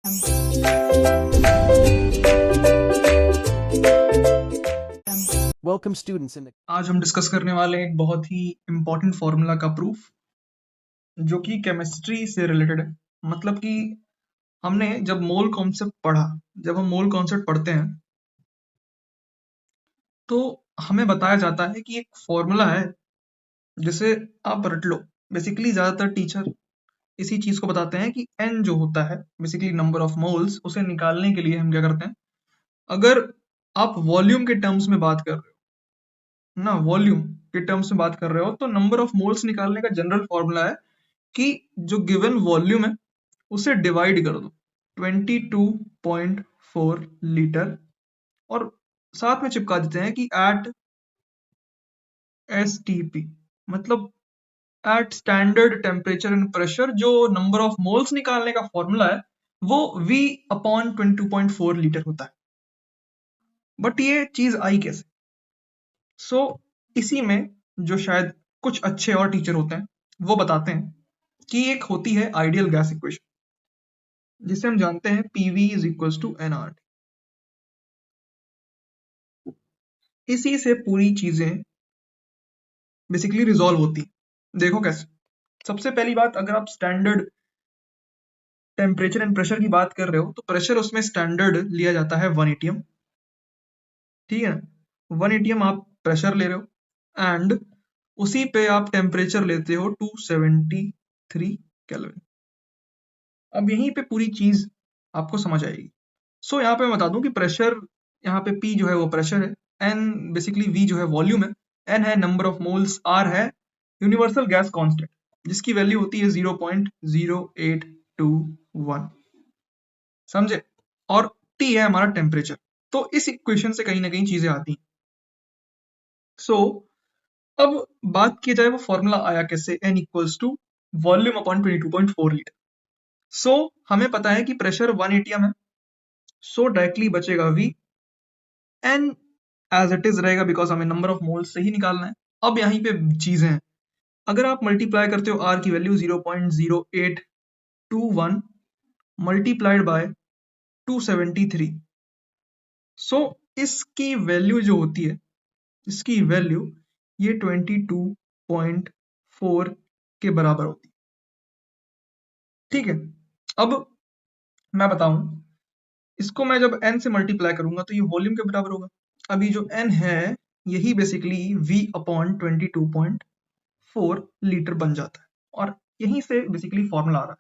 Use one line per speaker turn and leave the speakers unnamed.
Welcome students in the
आज हम discuss करने वाले हैं एक बहुत ही इम्पोर्टेंट फॉर्मूला का प्रूफ जो कि केमिस्ट्री से रिलेटेड है। मतलब कि हमने जब मोल कॉन्सेप्ट पढ़ा, जब हम मोल कॉन्सेप्ट पढ़ते हैं तो हमें बताया जाता है कि एक फॉर्मूला है जिसे आप रट लो। बेसिकली ज्यादातर टीचर इसी चीज को बताते हैं कि एन जो होता है बेसिकली नंबर ऑफ मोल्स, उसे निकालने के लिए हम क्या करते हैं, अगर आप वॉल्यूम के टर्म्स में बात कर रहे हो ना, वॉल्यूम के टर्म्स में बात कर रहे हो तो नंबर ऑफ मोल्स निकालने का जनरल फॉर्मूला है कि जो गिवन वॉल्यूम है उसे डिवाइड कर दो 22.4 लीटर और साथ में चिपका देते हैं कि एट STP, मतलब at standard temperature and pressure, जो नंबर ऑफ मोल्स निकालने का फॉर्मूला है वो V अपॉन 22.4 लीटर होता है। बट ये चीज आई कैसे? इसी में जो शायद कुछ अच्छे और टीचर होते हैं वो बताते हैं कि एक होती है आइडियल गैस इक्वेशन जिसे हम जानते हैं PV is equal to nRT। इसी से पूरी चीजें बेसिकली रिजॉल्व होती हैं। देखो कैसे। सबसे पहली बात, अगर आप स्टैंडर्ड टेम्परेचर एंड प्रेशर की बात कर रहे हो तो प्रेशर उसमें स्टैंडर्ड लिया जाता है 1 atm, ठीक है ना। 1 atm आप प्रेशर ले रहे हो एंड उसी पे आप टेम्परेचर लेते हो 273 केल्विन। अब यहीं पे पूरी चीज आपको समझ आएगी। यहाँ पे मैं बता दूं कि प्रेशर, यहाँ पे P जो है वो प्रेशर है, N बेसिकली V जो है वॉल्यूम है, N है नंबर ऑफ मोल्स, R है यूनिवर्सल गैस कांस्टेंट जिसकी वैल्यू होती है 0.0821, समझे, और T है हमारा टेम्परेचर। तो इस इक्वेशन से कहीं ना कहीं चीजें आती हैं। अब बात की जाए वो फॉर्मूला आया कैसे, N equals to volume upon 22.4 litre. हमें पता है कि प्रेशर 1 atm है, डायरेक्टली बचेगा V, N as it is रहेगा बिकॉज हमें नंबर ऑफ मोल्स से ही निकालना है। अब यहीं पे चीजें हैं, अगर आप मल्टीप्लाई करते हो R की वैल्यू 0.0821 मल्टीप्लाइड बाय 273, इसकी वैल्यू जो होती है, इसकी वैल्यू ये 22.4 के बराबर होती है, ठीक है। अब मैं बताऊं, इसको मैं जब n से मल्टीप्लाई करूंगा तो ये वॉल्यूम के बराबर होगा। अभी जो n है यही बेसिकली V अपॉन 22.4 लीटर बन जाता है और यहीं से बेसिकली फॉर्मूला आ रहा है।